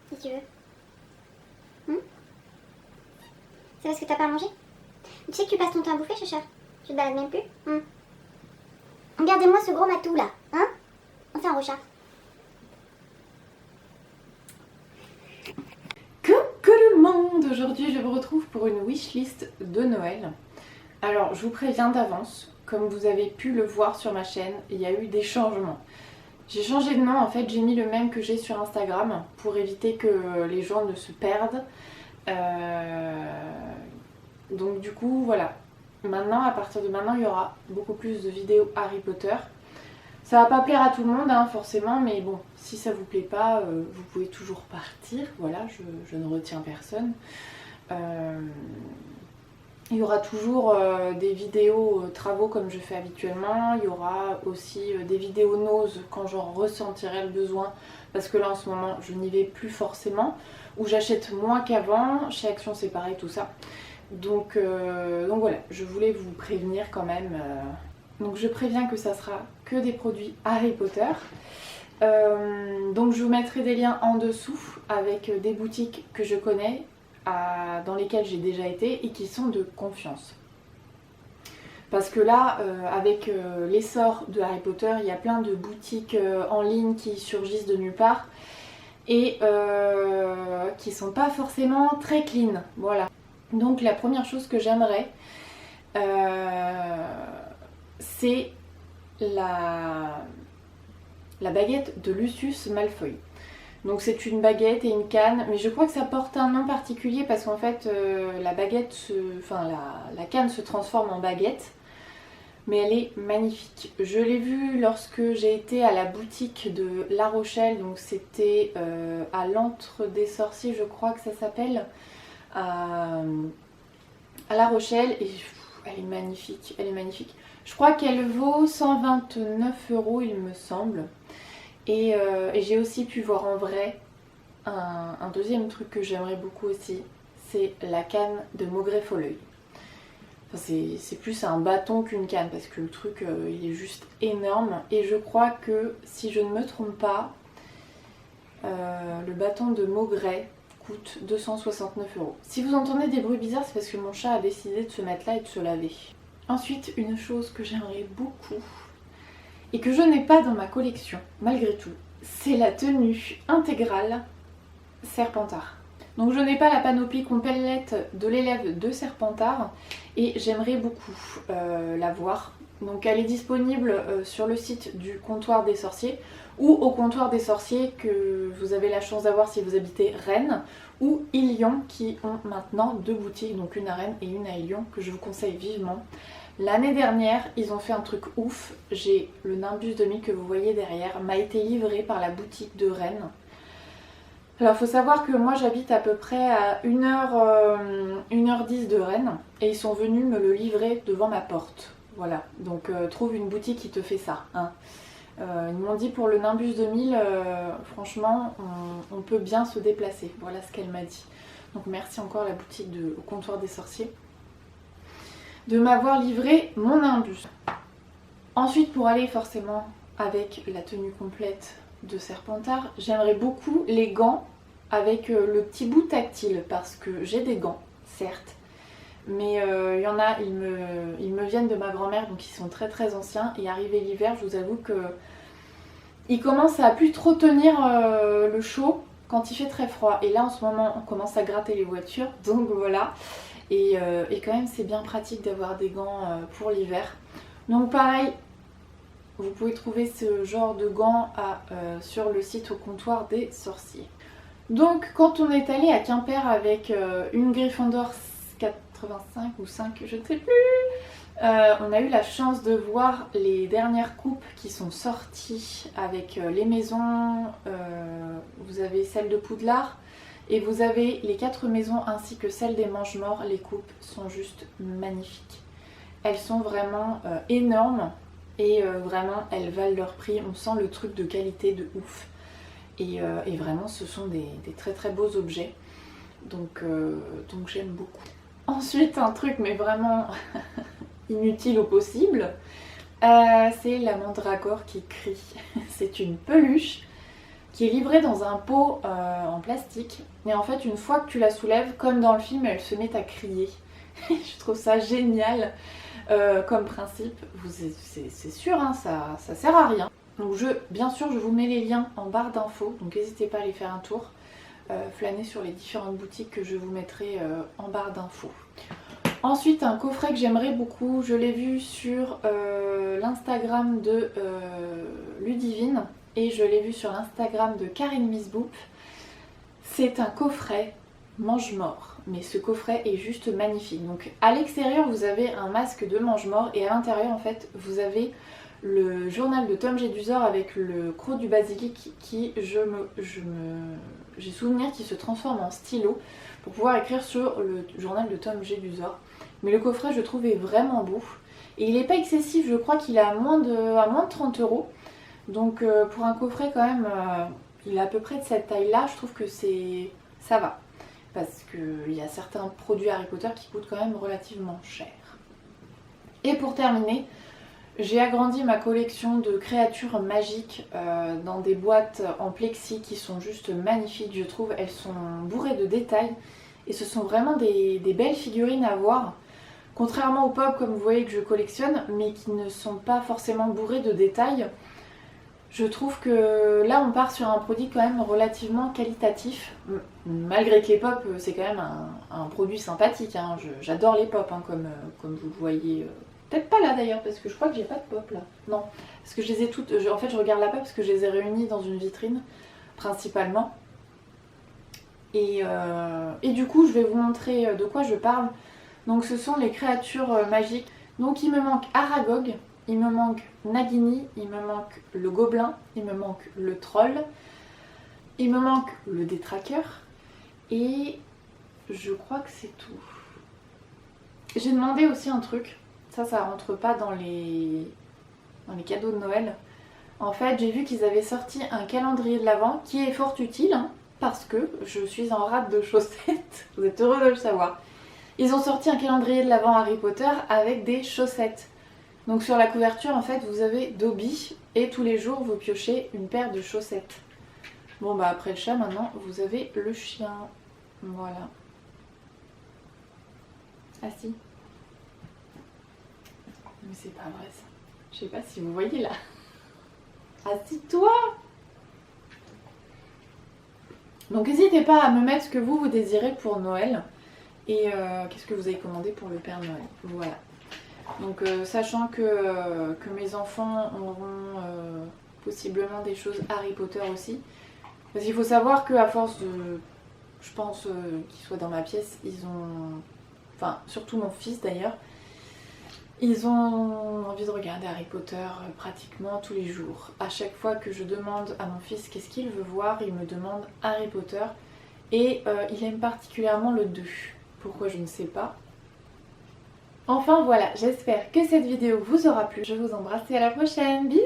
si tu veux. C'est parce que t'as pas mangé? Tu sais que tu passes ton temps à bouffer, Chacha? Tu te balades même plus? Regardez-moi ce gros matou là, hein? On fait un rochat. Coucou tout le monde! Aujourd'hui je vous retrouve pour une wishlist de Noël. Alors je vous préviens d'avance, comme vous avez pu le voir sur ma chaîne, il y a eu des changements. J'ai changé de nom, en fait j'ai mis le même que j'ai sur Instagram pour éviter que les gens ne se perdent. Donc du coup voilà, maintenant à partir de maintenant il y aura beaucoup plus de vidéos Harry Potter. Ça va pas plaire à tout le monde hein, forcément, mais bon, si ça vous plaît pas, vous pouvez toujours partir, voilà, je ne retiens personne. Il y aura toujours des vidéos travaux comme je fais habituellement, il y aura aussi des vidéos nose quand j'en ressentirai le besoin, parce que là en ce moment je n'y vais plus forcément, ou j'achète moins qu'avant, chez Action c'est pareil tout ça. Donc voilà, je voulais vous prévenir quand même. Donc je préviens que ça sera que des produits Harry Potter. Donc je vous mettrai des liens en dessous avec des boutiques que je connais, dans lesquelles j'ai déjà été et qui sont de confiance. Parce que là, avec l'essor de Harry Potter, il y a plein de boutiques en ligne qui surgissent de nulle part et qui sont pas forcément très clean. Voilà. Donc la première chose que j'aimerais, c'est la baguette de Lucius Malfoy. Donc c'est une baguette et une canne, mais je crois que ça porte un nom particulier parce qu'en fait la canne se transforme en baguette, mais elle est magnifique. Je l'ai vue lorsque j'ai été à la boutique de La Rochelle, donc c'était à l'Antre des Sorciers, je crois que ça s'appelle, à La Rochelle, et elle est magnifique, elle est magnifique. Je crois qu'elle vaut 129 €, il me semble. Et j'ai aussi pu voir en vrai un deuxième truc que j'aimerais beaucoup aussi, c'est la canne de Maugret-Foleuil. Enfin, c'est plus un bâton qu'une canne parce que le truc il est juste énorme. Et je crois que si je ne me trompe pas, le bâton de Maugret coûte 269 €. Si vous entendez des bruits bizarres, c'est parce que mon chat a décidé de se mettre là et de se laver. Ensuite, une chose que j'aimerais beaucoup et que je n'ai pas dans ma collection, malgré tout, c'est la tenue intégrale Serpentard. Donc je n'ai pas la panoplie complète de l'élève de Serpentard et j'aimerais beaucoup la voir. Donc elle est disponible sur le site du Comptoir des Sorciers ou au Comptoir des Sorciers que vous avez la chance d'avoir si vous habitez Rennes, ou Ilion qui ont maintenant deux boutiques, donc une à Rennes et une à Ilion, que je vous conseille vivement. L'année dernière, ils ont fait un truc ouf. J'ai le Nimbus 2000 que vous voyez derrière, m'a été livré par la boutique de Rennes. Alors il faut savoir que moi j'habite à peu près à 1h10 de Rennes et ils sont venus me le livrer devant ma porte. Voilà, donc trouve une boutique qui te fait ça. Hein. Ils m'ont dit pour le Nimbus 2000, franchement, on peut bien se déplacer. Voilà ce qu'elle m'a dit. Donc merci encore la boutique au Comptoir des Sorciers de m'avoir livré mon Nimbus. Ensuite, pour aller forcément avec la tenue complète de Serpentard, j'aimerais beaucoup les gants avec le petit bout tactile parce que j'ai des gants, certes, mais il y en a, ils me viennent de ma grand-mère, donc ils sont très très anciens, et arrivé l'hiver, je vous avoue que ils commencent à plus trop tenir le chaud quand il fait très froid. Et là en ce moment on commence à gratter les voitures, donc voilà. Et quand même c'est bien pratique d'avoir des gants pour l'hiver. Donc pareil, vous pouvez trouver ce genre de gants sur le site au Comptoir des Sorciers. Donc quand on est allé à Quimper avec une Gryffondor 85 ou 5, je ne sais plus, on a eu la chance de voir les dernières coupes qui sont sorties avec les maisons. Vous avez celle de Poudlard et vous avez les 4 maisons ainsi que celle des Mangemorts. Les coupes sont juste magnifiques. Elles sont vraiment énormes et vraiment elles valent leur prix. On sent le truc de qualité de ouf. Et vraiment ce sont des très très beaux objets. Donc j'aime beaucoup. Ensuite un truc mais vraiment inutile au possible, c'est la mandragore qui crie. C'est une peluche qui est livrée dans un pot en plastique. Et en fait, une fois que tu la soulèves, comme dans le film, elle se met à crier. Je trouve ça génial comme principe. C'est sûr, hein, ça sert à rien. Donc bien sûr, je vous mets les liens en barre d'infos, donc n'hésitez pas à aller faire un tour. Flâner sur les différentes boutiques que je vous mettrai en barre d'infos. Ensuite, un coffret que j'aimerais beaucoup, je l'ai vu sur l'Instagram de Ludivine et je l'ai vu sur l'Instagram de Karine Misboop. C'est un coffret mange-mort, mais ce coffret est juste magnifique. Donc à l'extérieur, vous avez un masque de mange-mort et à l'intérieur, en fait, vous avez le journal de Tom Jedusor avec le croc du basilic qui, j'ai souvenir qu'il se transforme en stylo pour pouvoir écrire sur le journal de Tom Jedusor. Mais le coffret, je trouve, est vraiment beau. Et il n'est pas excessif, je crois qu'il est à moins de 30 €. Donc pour un coffret quand même, il est à peu près de cette taille-là, je trouve que ça va. Parce qu'il y a certains produits Harry Potter qui coûtent quand même relativement cher. Et pour terminer, j'ai agrandi ma collection de créatures magiques dans des boîtes en plexi qui sont juste magnifiques, je trouve. Elles sont bourrées de détails et ce sont vraiment des belles figurines à voir. Contrairement aux pop, comme vous voyez, que je collectionne, mais qui ne sont pas forcément bourrées de détails. Je trouve que là, on part sur un produit quand même relativement qualitatif. Malgré que les pop, c'est quand même un produit sympathique. Hein. J'adore les pop, hein, comme vous le voyez. Peut-être pas là d'ailleurs, parce que je crois que j'ai pas de pop là. Non, parce que je les ai toutes. En fait, je regarde là-bas parce que je les ai réunies dans une vitrine, principalement. Et du coup, je vais vous montrer de quoi je parle. Donc, ce sont les créatures magiques. Donc, il me manque Aragog, il me manque Nagini, il me manque le gobelin, il me manque le troll, il me manque le détraqueur. Et je crois que c'est tout. J'ai demandé aussi un truc. Ça rentre pas dans les cadeaux de Noël. En fait, j'ai vu qu'ils avaient sorti un calendrier de l'Avent qui est fort utile, hein, parce que je suis en rate de chaussettes. Vous êtes heureux de le savoir. Ils ont sorti un calendrier de l'Avent Harry Potter avec des chaussettes. Donc sur la couverture, en fait, vous avez Dobby et tous les jours, vous piochez une paire de chaussettes. Bon, bah après le chat, maintenant, vous avez le chien. Voilà. Ah si. Mais c'est pas vrai ça. Je sais pas si vous voyez là. Assis-toi! Donc n'hésitez pas à me mettre ce que vous désirez pour Noël. Et qu'est-ce que vous avez commandé pour le Père Noël. Voilà. Donc sachant que mes enfants auront possiblement des choses Harry Potter aussi. Parce qu'il faut savoir qu'à force de... Je pense qu'ils soient dans ma pièce, ils ont... Enfin, surtout mon fils d'ailleurs. Ils ont envie de regarder Harry Potter pratiquement tous les jours. À chaque fois que je demande à mon fils qu'est-ce qu'il veut voir, il me demande Harry Potter. Et il aime particulièrement le 2. Pourquoi, je ne sais pas. Enfin voilà, j'espère que cette vidéo vous aura plu. Je vous embrasse et à la prochaine. Bisous!